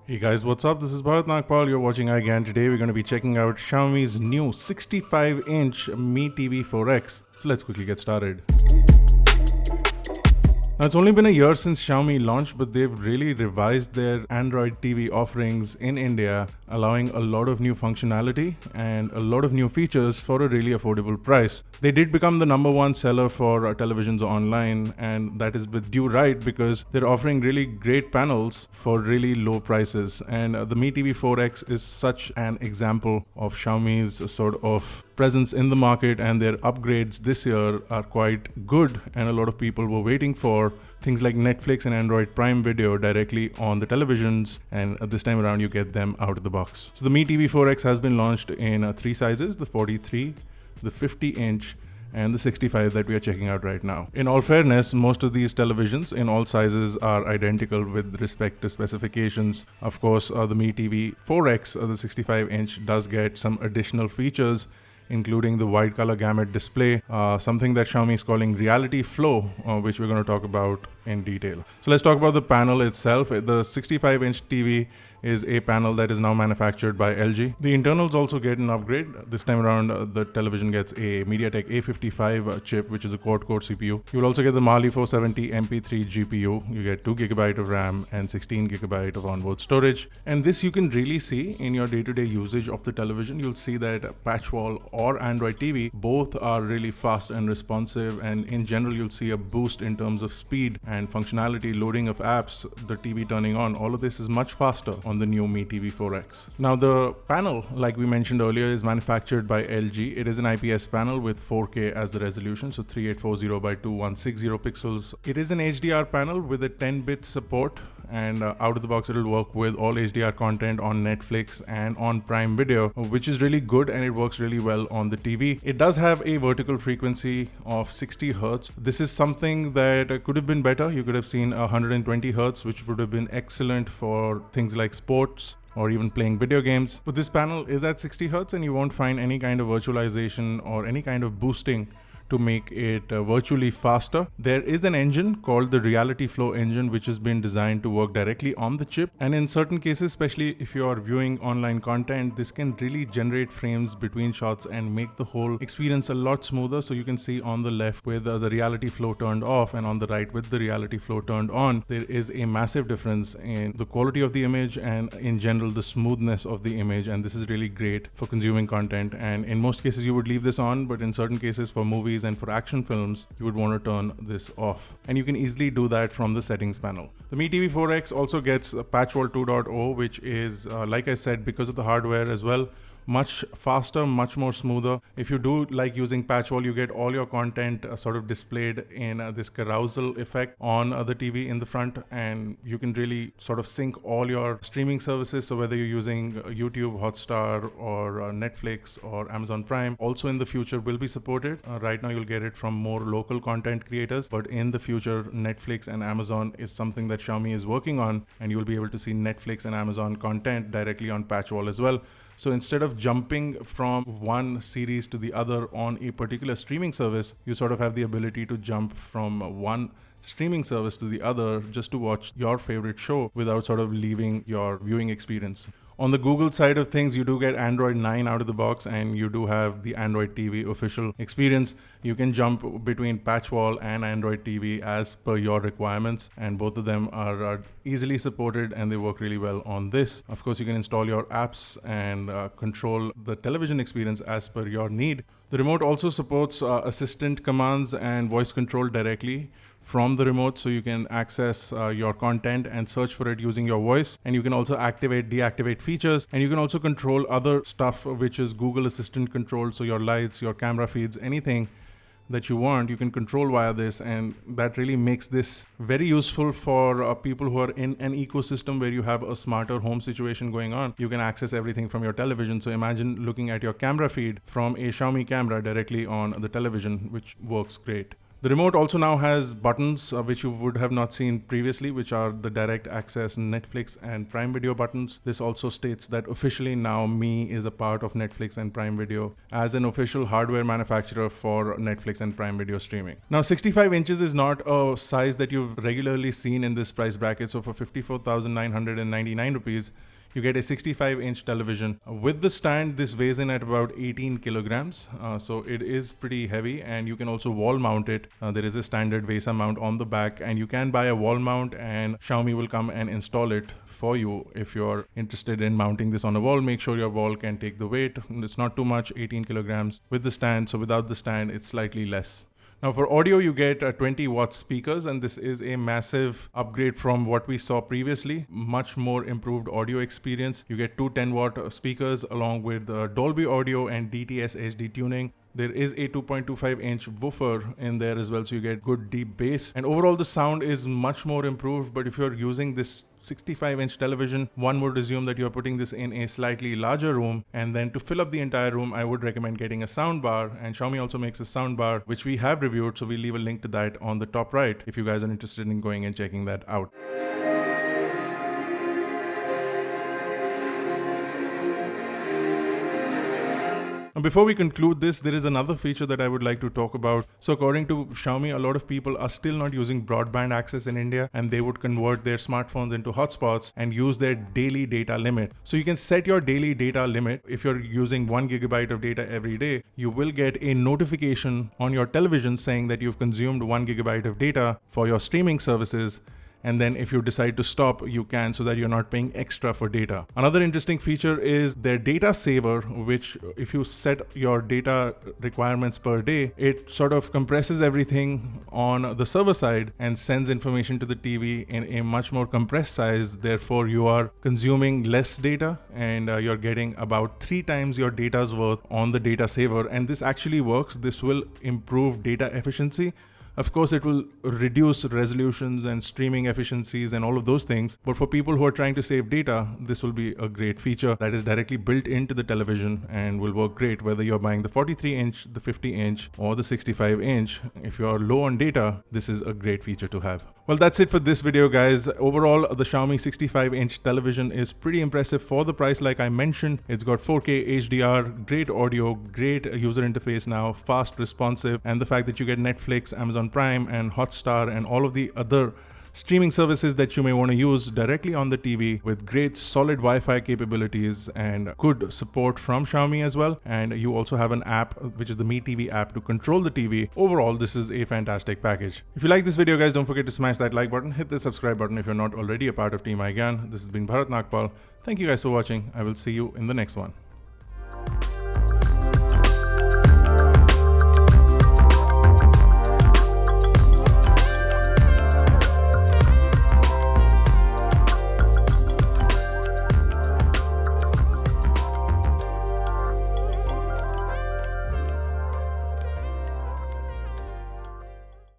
Hey guys, what's up? This is Bharat Nagpal. You're watching iGyan. Today we're going to be checking out Xiaomi's new 65-inch Mi TV 4X. So let's quickly get started. Now, it's only been a year since Xiaomi launched, but they've really revised their Android TV offerings in India, allowing a lot of new functionality and a lot of new features for a really affordable price. They did become the number one seller for televisions online, and that is with due right because they're offering really great panels for really low prices. And the Mi TV 4X is such an example of Xiaomi's sort of presence in the market, and their upgrades this year are quite good, and a lot of people were waiting for things like Netflix and Android Prime Video directly on the televisions, and this time around you get them out of the box. So the Mi TV 4X has been launched in three sizes: the 43, the 50-inch, and the 65 that we are checking out right now. In all fairness, most of these televisions in all sizes are identical with respect to specifications. Of course, the Mi TV 4X, the 65-inch, does get some additional features, including the wide color gamut display, something that Xiaomi is calling Reality Flow, which we're going to talk about in detail. So let's talk about the panel itself. The 65-inch TV is a panel that is now manufactured by LG. The internals also get an upgrade. This time around, the television gets a MediaTek A55 chip, which is a quad-core CPU. You will also get the Mali 470 MP3 GPU. You get 2GB of RAM and 16GB of onboard storage. And this you can really see in your day-to-day usage of the television. You'll see that patch wall or Android TV, both are really fast and responsive, and in general you'll see a boost in terms of speed and functionality, loading of apps, the TV turning on. All of this is much faster on the new Mi TV 4X. Now the panel, like we mentioned earlier, is manufactured by LG. It is an IPS panel with 4K as the resolution, so 3840 by 2160 pixels. It is an HDR panel with a 10-bit support, and out of the box it'll work with all HDR content on Netflix and on Prime Video, which is really good, and it works really well on the TV. It does have a vertical frequency of 60 Hz. This is something that could have been better. You could have seen 120 Hz, which would have been excellent for things like sports or even playing video games. But this panel is at 60 Hz, and you won't find any kind of virtualization or any kind of boosting to make it virtually faster. There is an engine called the Reality Flow engine, which has been designed to work directly on the chip, and in certain cases, especially if you are viewing online content, this can really generate frames between shots and make the whole experience a lot smoother. So you can see on the left with the Reality Flow turned off, and on the right with the Reality Flow turned on, there is a massive difference in the quality of the image and in general the smoothness of the image, and this is really great for consuming content. And in most cases you would leave this on, but in certain cases for movies and for action films, you would want to turn this off, and you can easily do that from the settings panel. The Mi TV 4X also gets Patchwall 2.0, which is, like I said, because of the hardware as well, much faster, much more smoother. If you do like using Patchwall, you get all your content sort of displayed in this carousel effect on the TV in the front, and you can really sort of sync all your streaming services. So whether you're using YouTube, Hotstar, or Netflix or Amazon Prime, also in the future will be supported. Right now you'll get it from more local content creators, but in the future Netflix and Amazon is something that Xiaomi is working on, and you'll be able to see Netflix and Amazon content directly on Patchwall as well. So instead of jumping from one series to the other on a particular streaming service, you sort of have the ability to jump from one streaming service to the other just to watch your favorite show without sort of leaving your viewing experience. On the Google side of things, you do get Android 9 out of the box, and you do have the Android TV official experience. You can jump between Patchwall and Android TV as per your requirements, and both of them are easily supported, and they work really well on this. Of course, you can install your apps and control the television experience as per your need. The remote also supports assistant commands and voice control directly from the remote, so you can access your content and search for it using your voice, and you can also activate, deactivate features, and you can also control other stuff which is Google Assistant control. So your lights, your camera feeds, anything that you want, you can control via this, and that really makes this very useful for people who are in an ecosystem where you have a smarter home situation going on. You can access everything from your television. So imagine looking at your camera feed from a Xiaomi camera directly on the television, which works great. The remote also now has buttons which you would have not seen previously, which are the direct access Netflix and Prime Video buttons. This also states that officially now Mi is a part of Netflix and Prime Video as an official hardware manufacturer for Netflix and Prime Video streaming. Now 65 inches is not a size that you've regularly seen in this price bracket. So for 54,999 rupees, you get a 65-inch television. With the stand, this weighs in at about 18 kilograms. So it is pretty heavy, and you can also wall mount it. There is a standard VESA mount on the back, and you can buy a wall mount and Xiaomi will come and install it for you. If you're interested in mounting this on a wall, make sure your wall can take the weight. It's not too much, 18 kilograms with the stand. So without the stand, it's slightly less. Now for audio, you get 20 watt speakers, and this is a massive upgrade from what we saw previously. Much more improved audio experience. You get two 10 watt speakers along with Dolby Audio and DTS HD tuning. There is a 2.25 inch woofer in there as well, so you get good deep bass. And overall, the sound is much more improved. But if you're using this 65-inch television, one would assume that you're putting this in a slightly larger room. And then to fill up the entire room, I would recommend getting a sound bar. And Xiaomi also makes a sound bar, which we have reviewed. So we'll leave a link to that on the top right if you guys are interested in going and checking that out. And before we conclude this, there is another feature that I would like to talk about. So according to Xiaomi, a lot of people are still not using broadband access in India, and they would convert their smartphones into hotspots and use their daily data limit. So you can set your daily data limit. If you're using 1 gigabyte of data every day, you will get a notification on your television saying that you've consumed 1 gigabyte of data for your streaming services. And then if you decide to stop, you can, so that you're not paying extra for data. Another interesting feature is their data saver, which if you set your data requirements per day, it sort of compresses everything on the server side and sends information to the TV in a much more compressed size. Therefore, you are consuming less data, and you're getting about 3 times your data's worth on the data saver. And this actually works. This will improve data efficiency. Of course, it will reduce resolutions and streaming efficiencies and all of those things. But for people who are trying to save data, this will be a great feature that is directly built into the television and will work great whether you're buying the 43-inch, the 50-inch, or the 65-inch. If you're low on data, this is a great feature to have. Well, that's it for this video, guys. Overall, the Xiaomi 65-inch television is pretty impressive for the price. Like I mentioned, it's got 4K HDR, great audio, great user interface now, fast, responsive, and the fact that you get Netflix, Amazon Prime, and Hotstar, and all of the other streaming services that you may want to use directly on the TV with great solid Wi-Fi capabilities and good support from Xiaomi as well. And you also have an app, which is the Mi TV app, to control the TV. Overall, this is a fantastic package. If you like this video, guys, don't forget to smash that like button, hit the subscribe button if you're not already a part of Team iGyan. This has been Bharat Nagpal. Thank you guys for watching. I will see you in the next one.